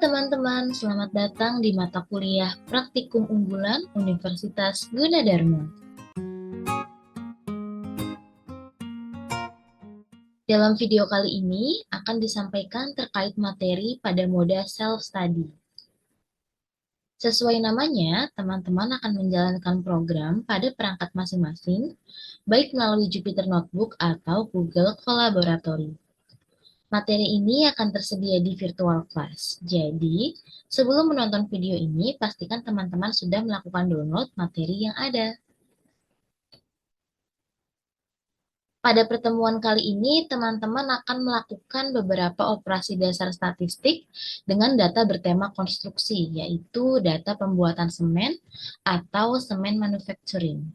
teman-teman, selamat datang di mata kuliah Praktikum Unggulan Universitas Gunadarma. Dalam video kali ini akan disampaikan terkait materi pada moda self-study. Sesuai namanya, teman-teman akan menjalankan program pada perangkat masing-masing, baik melalui Jupyter Notebook atau Google Collaboratory. Materi ini akan tersedia di virtual class. Jadi, sebelum menonton video ini, pastikan teman-teman sudah melakukan download materi yang ada. Pada pertemuan kali ini, teman-teman akan melakukan beberapa operasi dasar statistik dengan data bertema konstruksi, yaitu data pembuatan semen atau semen manufacturing.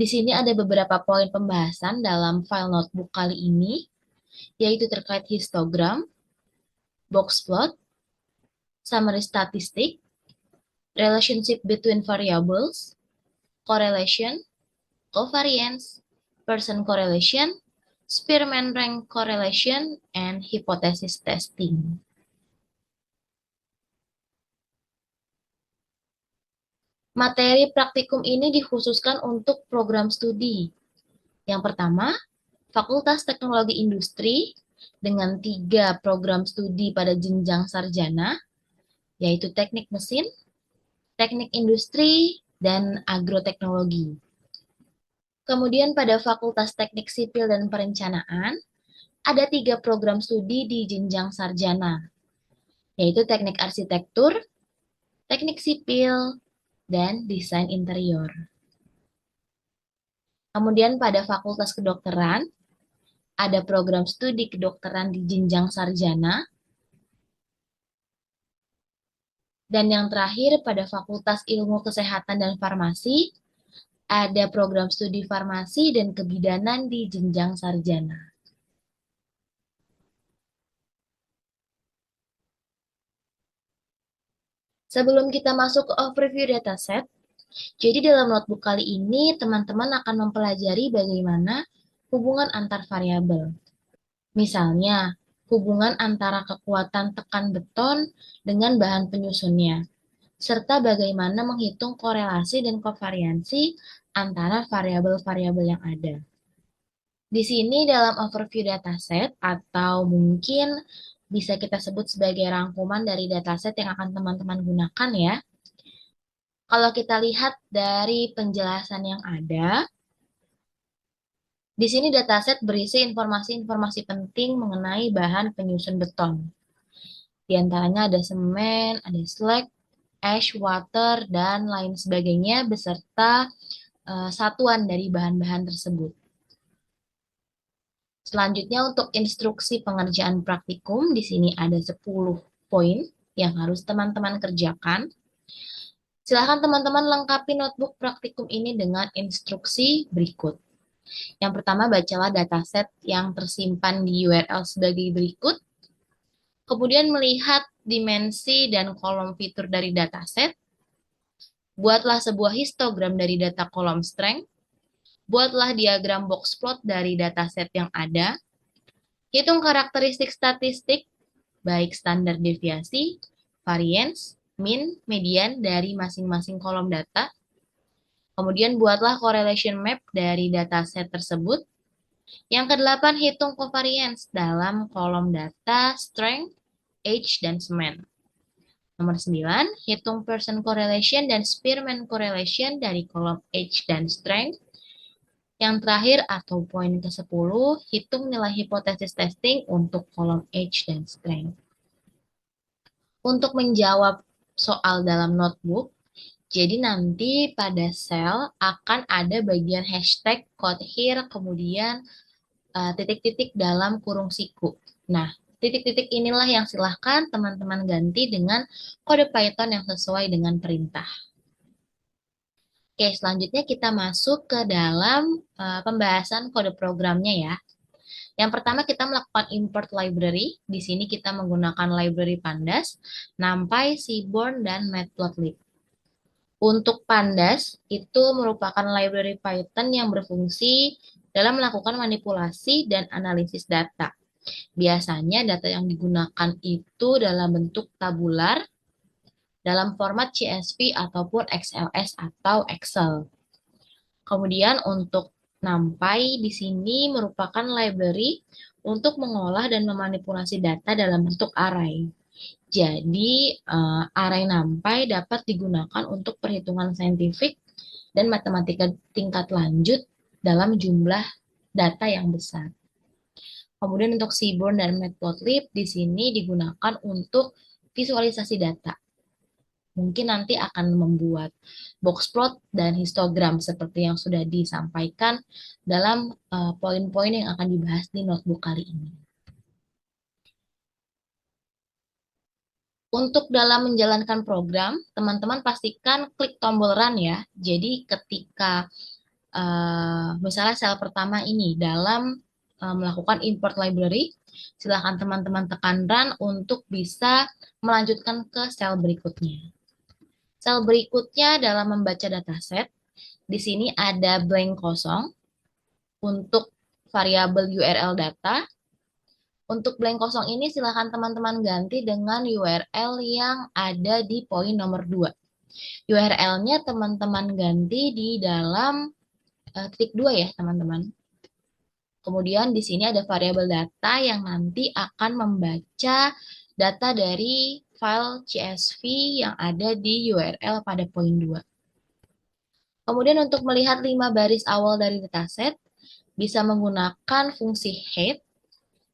Di sini ada beberapa poin pembahasan dalam file notebook kali ini, yaitu terkait histogram, box plot, summary statistik, relationship between variables, correlation, covariance, Pearson correlation, Spearman rank correlation, and hypothesis testing. Materi praktikum ini dikhususkan untuk program studi. Yang pertama, Fakultas Teknologi Industri dengan 3 program studi pada jenjang sarjana, yaitu teknik mesin, teknik industri, dan agroteknologi. Kemudian pada Fakultas Teknik Sipil dan Perencanaan, ada 3 program studi di jenjang sarjana, yaitu teknik arsitektur, teknik sipil, dan desain interior. Kemudian pada Fakultas Kedokteran, ada program studi kedokteran di jenjang sarjana. Dan yang terakhir pada Fakultas Ilmu Kesehatan dan Farmasi, ada program studi farmasi dan kebidanan di jenjang sarjana. Sebelum kita masuk ke overview dataset, jadi dalam notebook kali ini teman-teman akan mempelajari bagaimana hubungan antar variabel. Misalnya, hubungan antara kekuatan tekan beton dengan bahan penyusunnya, serta bagaimana menghitung korelasi dan kovariansi antara variabel-variabel yang ada. Di sini dalam overview dataset atau mungkin bisa kita sebut sebagai rangkuman dari dataset yang akan teman-teman gunakan ya. Kalau kita lihat dari penjelasan yang ada, di sini dataset berisi informasi-informasi penting mengenai bahan penyusun beton. Di antaranya ada semen, ada slag, ash, water, dan lain sebagainya beserta satuan dari bahan-bahan tersebut. Selanjutnya untuk instruksi pengerjaan praktikum, di sini ada 10 poin yang harus teman-teman kerjakan. Silakan teman-teman lengkapi notebook praktikum ini dengan instruksi berikut. Yang pertama, bacalah dataset yang tersimpan di URL sebagai berikut. Kemudian melihat dimensi dan kolom fitur dari dataset. Buatlah sebuah histogram dari data kolom strength. Buatlah diagram box plot dari dataset yang ada. Hitung karakteristik statistik, baik standar deviasi, variance, mean, median dari masing-masing kolom data. Kemudian buatlah correlation map dari dataset tersebut. Yang kedelapan, hitung covariance dalam kolom data, strength, age, dan semen. Nomor 9, hitung Pearson correlation dan Spearman correlation dari kolom age dan strength. Yang terakhir atau poin ke-10, hitung nilai hipotesis testing untuk kolom age dan strength. Untuk menjawab soal dalam notebook, jadi nanti pada sel akan ada bagian hashtag code here, kemudian titik-titik dalam kurung siku. Nah, titik-titik inilah yang silahkan teman-teman ganti dengan kode Python yang sesuai dengan perintah. Oke, selanjutnya kita masuk ke dalam pembahasan kode programnya ya. Yang pertama kita melakukan import library. Di sini kita menggunakan library Pandas, NumPy, Seaborn, dan Matplotlib. Untuk Pandas itu merupakan library Python yang berfungsi dalam melakukan manipulasi dan analisis data. Biasanya data yang digunakan itu dalam bentuk tabular, dalam format CSV ataupun XLS atau Excel. Kemudian untuk NumPy di sini merupakan library untuk mengolah dan memanipulasi data dalam bentuk array. Jadi, array NumPy dapat digunakan untuk perhitungan saintifik dan matematika tingkat lanjut dalam jumlah data yang besar. Kemudian untuk Seaborn dan Matplotlib di sini digunakan untuk visualisasi data. Mungkin nanti akan membuat box plot dan histogram seperti yang sudah disampaikan dalam poin-poin yang akan dibahas di notebook kali ini. Untuk dalam menjalankan program, teman-teman pastikan klik tombol run ya. Jadi ketika misalnya sel pertama ini dalam melakukan import library, silakan teman-teman tekan run untuk bisa melanjutkan ke sel berikutnya. Sel berikutnya dalam membaca dataset, di sini ada blank kosong untuk variabel URL data. Untuk blank kosong ini silakan teman-teman ganti dengan URL yang ada di poin nomor 2. URL-nya teman-teman ganti di dalam titik 2 ya, teman-teman. Kemudian di sini ada variabel data yang nanti akan membaca data dari file CSV yang ada di URL pada poin 2. Kemudian untuk melihat 5 baris awal dari dataset, bisa menggunakan fungsi head.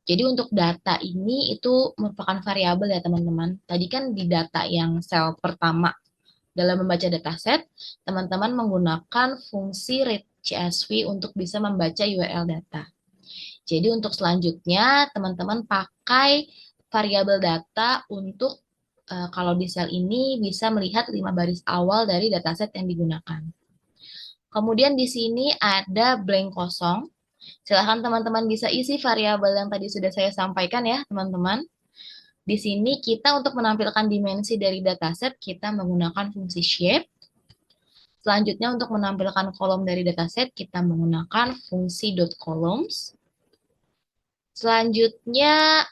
Jadi untuk data ini itu merupakan variabel ya teman-teman. Tadi kan di data yang sel pertama dalam membaca dataset, teman-teman menggunakan fungsi read CSV untuk bisa membaca URL data. Jadi untuk selanjutnya, teman-teman pakai variabel data untuk kalau di sel ini bisa melihat 5 baris awal dari dataset yang digunakan. Kemudian di sini ada blank kosong. Silahkan teman-teman bisa isi variabel yang tadi sudah saya sampaikan ya, teman-teman. Di sini kita untuk menampilkan dimensi dari dataset, kita menggunakan fungsi shape. Selanjutnya untuk menampilkan kolom dari dataset, kita menggunakan fungsi .columns. Selanjutnya,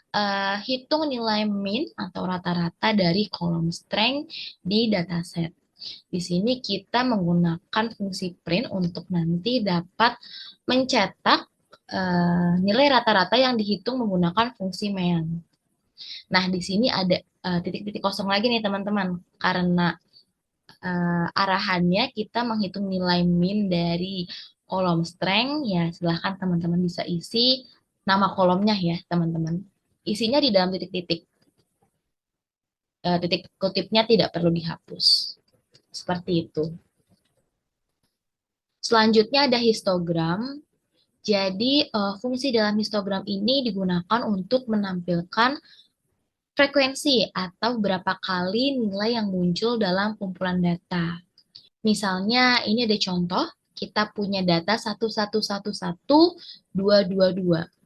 hitung nilai min atau rata-rata dari kolom strength di dataset. Di sini kita menggunakan fungsi print untuk nanti dapat mencetak nilai rata-rata yang dihitung menggunakan fungsi main. Nah, di sini ada titik-titik kosong lagi nih teman-teman, karena arahannya kita menghitung nilai min dari kolom strength, ya silahkan teman-teman bisa isi nama kolomnya ya teman-teman. Isinya di dalam titik-titik. Titik kutipnya tidak perlu dihapus. Seperti itu. Selanjutnya ada histogram. Jadi fungsi dalam histogram ini digunakan untuk menampilkan frekuensi atau berapa kali nilai yang muncul dalam kumpulan data. Misalnya ini ada contoh, kita punya data 1111222.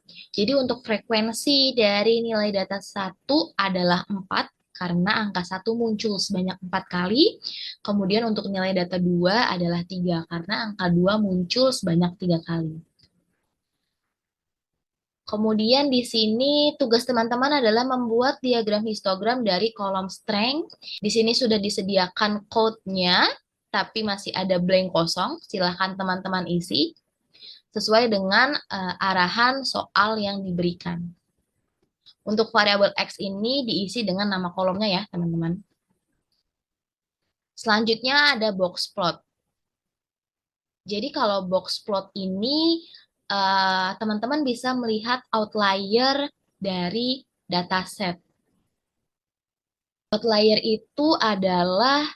Jadi untuk frekuensi dari nilai data 1 adalah 4, karena angka 1 muncul sebanyak 4 kali. Kemudian untuk nilai data 2 adalah 3, karena angka 2 muncul sebanyak 3 kali. Kemudian di sini tugas teman-teman adalah membuat diagram histogram dari kolom strength. Di sini sudah disediakan code-nya, tapi masih ada blank kosong. Silahkan teman-teman isi sesuai dengan arahan soal yang diberikan. Untuk variabel X ini diisi dengan nama kolomnya ya, teman-teman. Selanjutnya ada box plot. Jadi kalau box plot ini teman-teman bisa melihat outlier dari dataset. Outlier itu adalah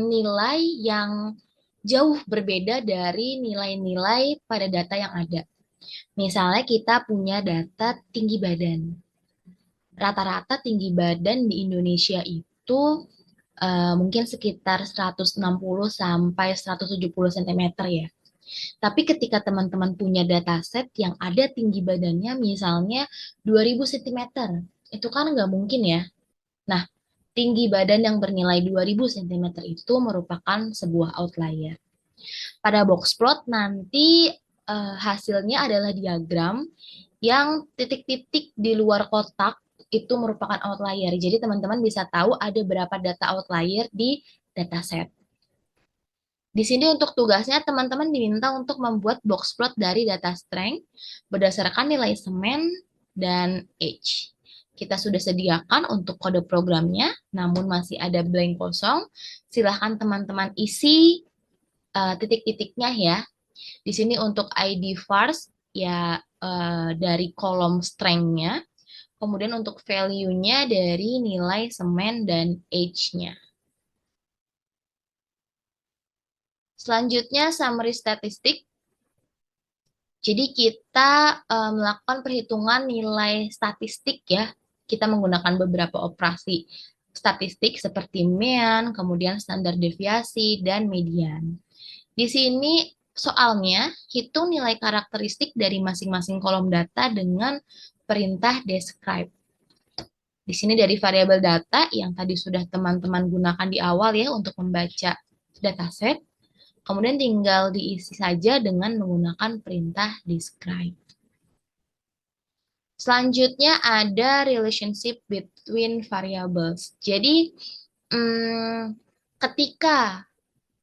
nilai yang jauh berbeda dari nilai-nilai pada data yang ada. Misalnya kita punya data tinggi badan. Rata-rata tinggi badan di Indonesia itu mungkin sekitar 160 sampai 170 cm ya. Tapi ketika teman-teman punya dataset yang ada tinggi badannya misalnya 2000 cm, itu kan nggak mungkin ya. Nah, tinggi badan yang bernilai 2000 cm itu merupakan sebuah outlier. Pada box plot nanti hasilnya adalah diagram Yang titik-titik di luar kotak itu merupakan outlier. Jadi teman-teman bisa tahu ada berapa data outlier di dataset. Di sini untuk tugasnya teman-teman diminta untuk membuat box plot dari data strength berdasarkan nilai semen dan age. Kita sudah sediakan untuk kode programnya, namun masih ada blank kosong. Silahkan teman-teman isi titik-titiknya ya. Di sini untuk ID vars ya dari kolom strength-nya, kemudian untuk value-nya dari nilai semen dan age-nya. Selanjutnya summary statistik. Jadi kita melakukan perhitungan nilai statistik ya. Kita menggunakan beberapa operasi statistik seperti mean, kemudian standar deviasi, dan median. Di sini soalnya hitung nilai karakteristik dari masing-masing kolom data dengan perintah describe. Di sini dari variabel data yang tadi sudah teman-teman gunakan di awal ya untuk membaca dataset. Kemudian tinggal diisi saja dengan menggunakan perintah describe. Selanjutnya ada relationship between variables. Jadi, ketika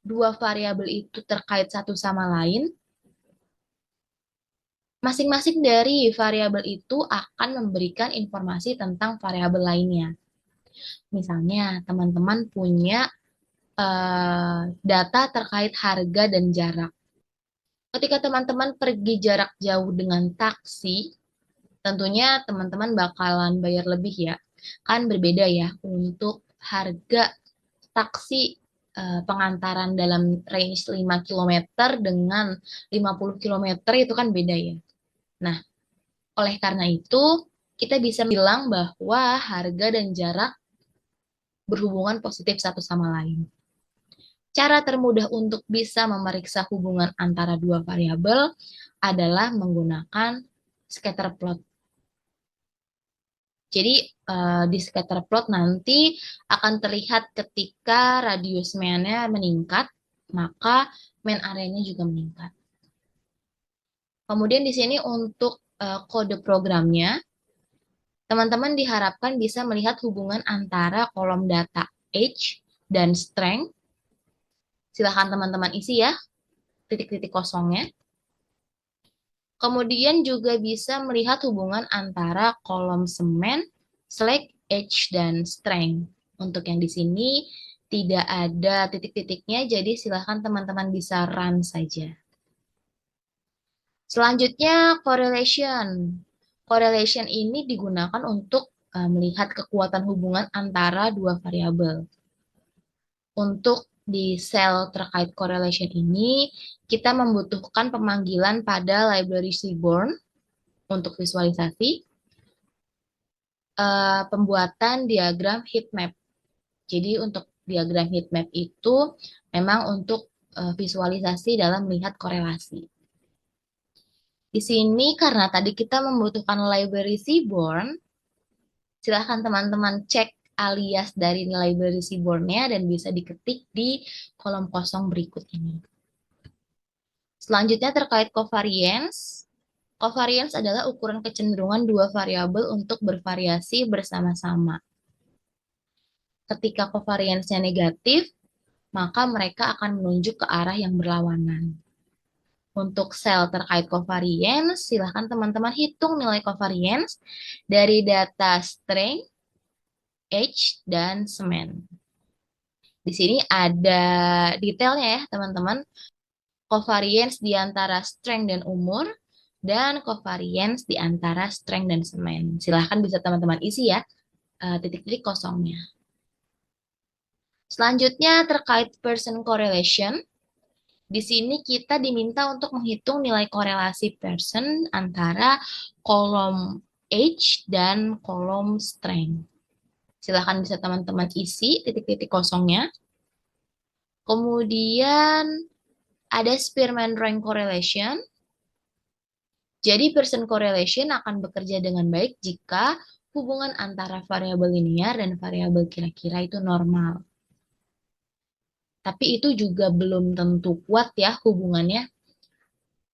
dua variabel itu terkait satu sama lain, masing-masing dari variabel itu akan memberikan informasi tentang variabel lainnya. Misalnya, teman-teman punya data terkait harga dan jarak. Ketika teman-teman pergi jarak jauh dengan taksi, tentunya teman-teman bakalan bayar lebih ya. Kan berbeda ya untuk harga taksi pengantaran dalam range 5 km dengan 50 km itu kan beda ya. Nah, oleh karena itu kita bisa bilang bahwa harga dan jarak berhubungan positif satu sama lain. Cara termudah untuk bisa memeriksa hubungan antara dua variabel adalah menggunakan scatter plot. Jadi di scatter plot nanti akan terlihat ketika radius mean-nya meningkat, maka mean area-nya juga meningkat. Kemudian di sini untuk kode programnya, teman-teman diharapkan bisa melihat hubungan antara kolom data age dan strength. Silahkan teman-teman isi ya, titik-titik kosongnya. Kemudian juga bisa melihat hubungan antara kolom semen, slack, age, dan strength. Untuk yang di sini tidak ada titik-titiknya, jadi silahkan teman-teman bisa run saja. Selanjutnya, correlation. Correlation ini digunakan untuk melihat kekuatan hubungan antara dua variabel. Untuk di sel terkait correlation ini, kita membutuhkan pemanggilan pada library Seaborn untuk visualisasi, pembuatan diagram heat map. Jadi untuk diagram heat map itu memang untuk visualisasi dalam melihat korelasi. Di sini karena tadi kita membutuhkan library Seaborn, silahkan teman-teman cek alias dari library Seaborn-nya dan bisa diketik di kolom kosong berikut ini. Selanjutnya terkait covariance. Covariance adalah ukuran kecenderungan dua variabel untuk bervariasi bersama-sama. Ketika covariance-nya negatif, maka mereka akan menunjuk ke arah yang berlawanan. Untuk sel terkait covariance, silahkan teman-teman hitung nilai covariance dari data strength, age, dan semen. Di sini ada detailnya ya teman-teman. Covariance di antara strength dan umur, dan covariance di antara strength dan semen. Silahkan bisa teman-teman isi ya titik-titik kosongnya. Selanjutnya terkait person correlation. Di sini kita diminta untuk menghitung nilai korelasi person antara kolom age dan kolom strength. Silahkan bisa teman-teman isi titik-titik kosongnya. Kemudian ada Spearman rank correlation. Jadi person correlation akan bekerja dengan baik jika hubungan antara variabel linear dan variabel kira-kira itu normal. Tapi itu juga belum tentu kuat ya hubungannya.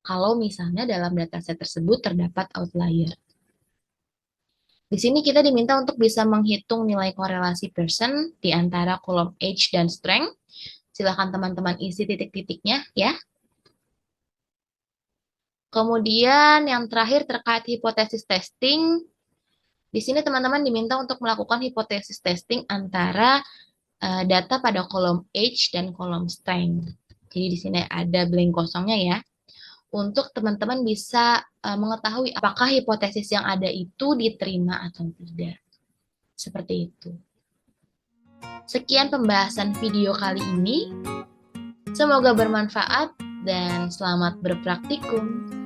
kalau misalnya dalam dataset tersebut terdapat outlier. Di sini kita diminta untuk bisa menghitung nilai korelasi Pearson di antara kolom age dan strength. Silakan teman-teman isi titik-titiknya ya. Kemudian yang terakhir terkait hipotesis testing. Di sini teman-teman diminta untuk melakukan hipotesis testing antara data pada kolom age dan kolom strength. Jadi di sini ada blank kosongnya ya. Untuk teman-teman bisa mengetahui apakah hipotesis yang ada itu diterima atau tidak. Seperti itu. Sekian pembahasan video kali ini. Semoga bermanfaat dan selamat berpraktikum.